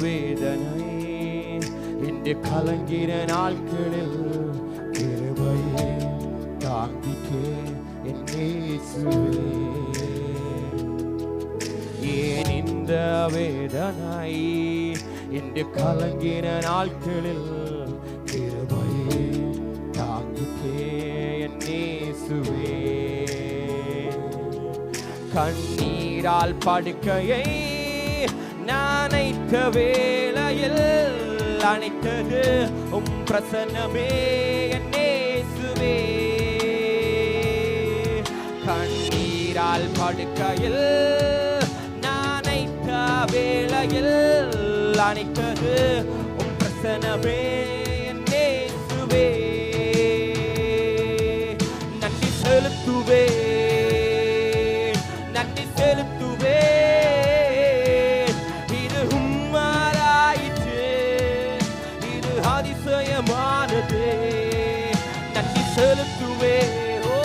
வேதனை இன்று கலங்கிற நாட்களில் கிருபையே தாங்கிக்கே என் இயேசுவே. ஏன் இந்த வேதனை இன்று கலங்கிற நாட்களில் கிருபையே தாங்கிக்கே என் இயேசுவே. கண்ணீரால் படுக்கையை நனைத்த வேளையில் அணைத்தது பிரசன்னமே என் இயேசுவே. கண்ணீரால் படுக்கையில் நனைத்த வேளையில் அணைத்தது பிரசன்னமே என் இயேசுவே. நன்றி செலுத்துவே நன்றி செலுத்துவே. இது உம்மாலாயிற்று, இது அதிசயமானது. நன்றி செலுத்துவே ஓ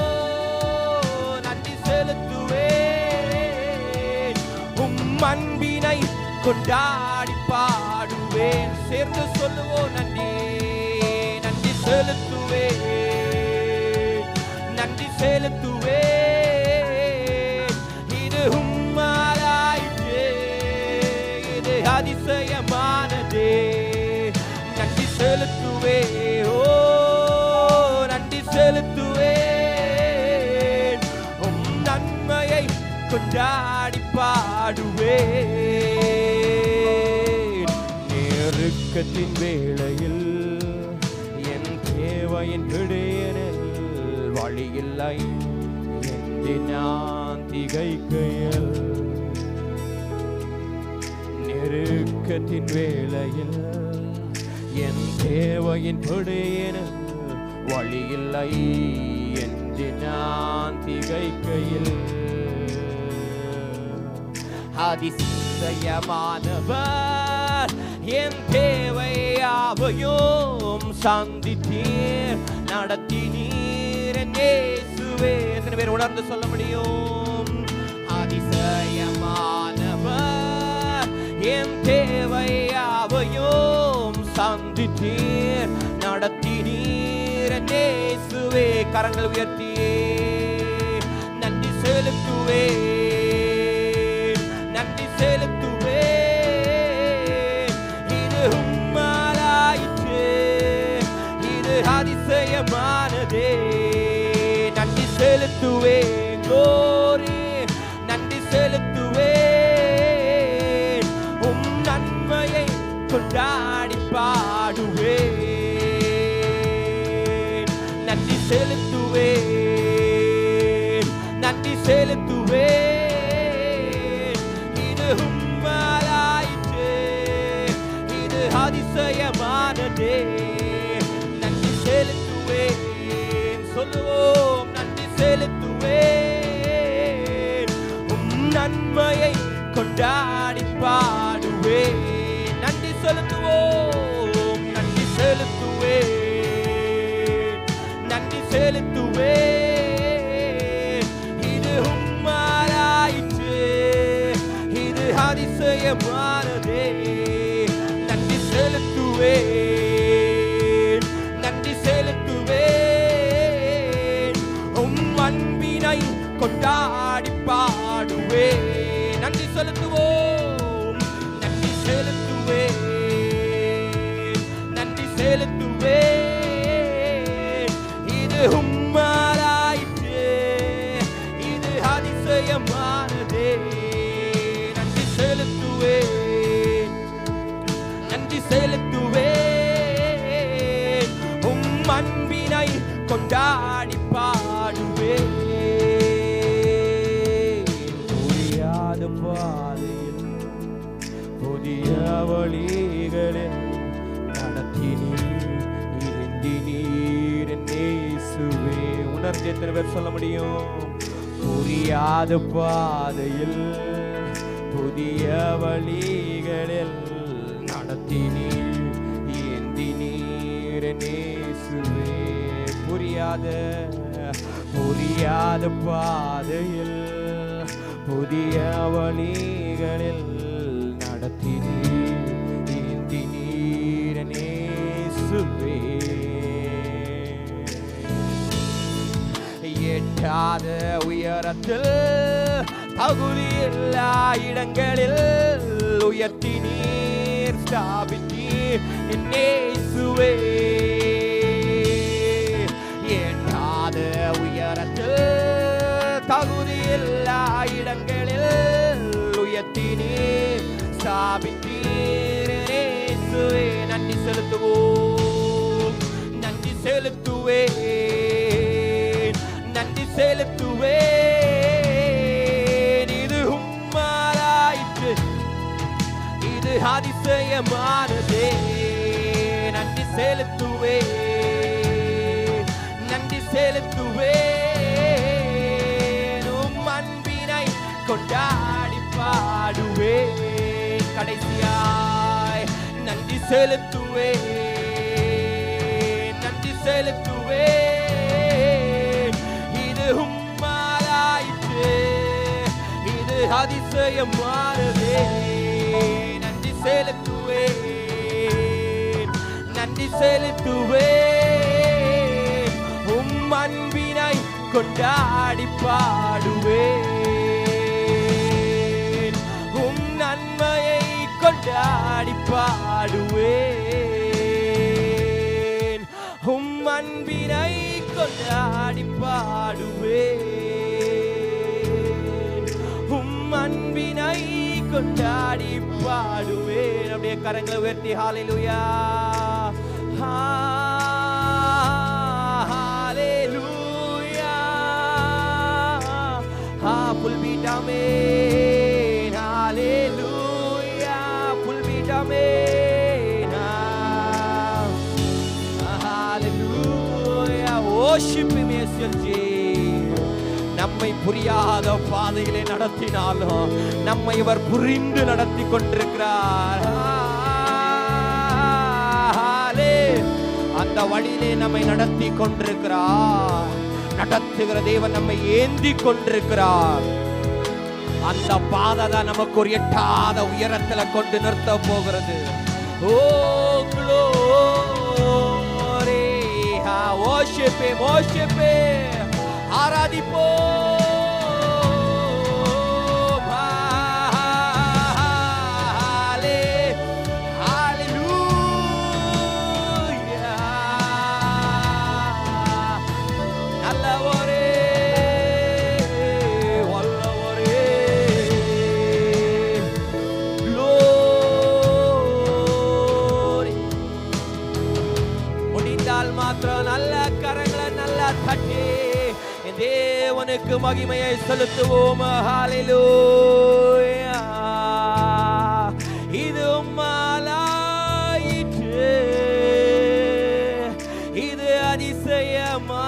நன்றி செலுத்துவே. அன்பினை கொண்டாடி பாடுவேன். சேர்ந்து சொல்லுவோம் நன்றி நன்றி செலுத்துவே நன்றி செலுத்துவே. இது உம்மாலாயிற்றே, இது அதிசயமானதே. நன்றி செலுத்துவே ஓ நன்றி செலுத்துவே. நன்மையை கொண்டாடி பாடுவே. நெருக்கத்தின் வேளையில் என் தேவையின் விடையனில் வழியில்லை என்று நான் திகைக்கையில். நெருக்கத்தின் வேளையில் என் தேவையின் விடையனில் வழியில்லை என்று நான் திகைக்கையில். அதிசயமானவர் என் தேவையாவையும் சந்தித்தீர் நடத்தினீர் என் இயேசுவே. எத்தனை பேர் உணர்ந்து சொல்ல முடியும்? அதிசயமானவர் என் தேவையாவையும் சந்தித்தீர் நடத்தினீர் என் இயேசுவே. கரங்கள் உயர்த்தியே நன்றி செலுத்துவே நன்றி செலுத்துவே. இது உம்மாலாயிற்று, இது அதிசயமானதே. நன்றி செலுத்துவே கோரி நன்றி செலுத்துவே. நன்மையை கொண்டாடி பாடுவே. நன்றி செலுத்துவே நன்றி செலுத்துவே. உம்மாலாயிற்றே, இது அதிசயமானதே. நன்றி செலுத்துவேன் சொல்லுவோம் நன்றி செலுத்துவேன். நன்மையை கொண்டாடி பாடுவேன். நன்றி செலுத்துவோம் நன்றி செலுத்துவேன் நன்றி செலுத்துவேன். இது உம்மாலாயிற்றே, இது அதிசயமானதே. நன்றி செலுத்துவேன் நன்றி செலுத்துவேன். அன்பினை கொண்டாடி பாடுவேன். நன்றி செலுத்துவோம் நன்றி செலுத்துவேன் நன்றி செலுத்துவேன். இது உம்மாலாயிற்றே, இது அதிசயமானதே. நன்றி செலுத்துவேன் நன்றி செலுத்துவேன். அன்பினை கொண்டாடி பாடுவேன். புரியாத பாதையில் புதிய வழிகளில் நடத்தினீர் இருந்தினீர் என் இயேசுவே. உணர்ந்து எத்தனை பேர் சொல்ல முடியும்? புரியாத பாதையில் புதிய வழிகளில் நடத்தினீர் ஏந்தினீர் என் இயேசுவே. புரியாத பாதையில் புதிய வழிகளில் நடத்தினீர் எண்ணாத உயரத்தில் தகுதியில்லா இடங்களில் உயர்த்தி நீர் ஸ்தாபித்தீர் என் இயேசுவே. எண்ணாத உயரத்தில் தகுதியில்லா இடங்களில் உயர்த்தி நீர் ஸ்தாபித்தீர் என் இயேசுவே. நன்றி செலுத்துவோம், நன்றி செலுத்துவேன், நன்றி செலுத்துவேன். இது உம்மாலாயிற்று, இது அதிசயமானதே. நன்றி செலுத்துவேன், நன்றி செலுத்துவேன். உம் அன்பினை கொண்டாடி பாடுவேன். கடைசியாய் நன்றி செலுத்துவேன், நன்றி செலுத்துவேன். இது உம்மாலாயிற்று, இது அதிசயமானதே. நன்றி செலுத்துவேன், நன்றி செலுத்துவேன். உம் அன்பினை கொண்டாடி பாடுவேன். உம் நன்மையை கொண்டாடி பாடுவேன். உம் அன்பினை கொண்டாடி பாடுவேன். உம் அன்பினை கொண்டாடி பாடுவேன். அப்படியே கரங்களை உயர்த்தி ஹalleluya, ஹalleluya, full beat amen, hallelujah, full beat amen, hallelujah. worship him as your நம்மை புரியாத பாதையிலே நடத்தினாலும் நம்மை இவர் புரிந்து நடத்தி கொண்டிருக்கிறார். அந்த வழியிலே நம்மை நடத்தி கொண்டிருக்கிறார். நடத்துகிற தேவன் நம்மை ஏந்தி கொண்டிருக்கிறார். அந்த பாதை தான் நமக்கு ஒரு எட்டாத உயரத்துல கொண்டு நிறுத்த போகிறது. ஓ glory, worship him, worship him, ஆராதிப்போம். தேவனுக்கு மகிமையை செலுத்துவோம். ஹalleluya. இது உம்மாலாயிற்று, இது அதிசயமா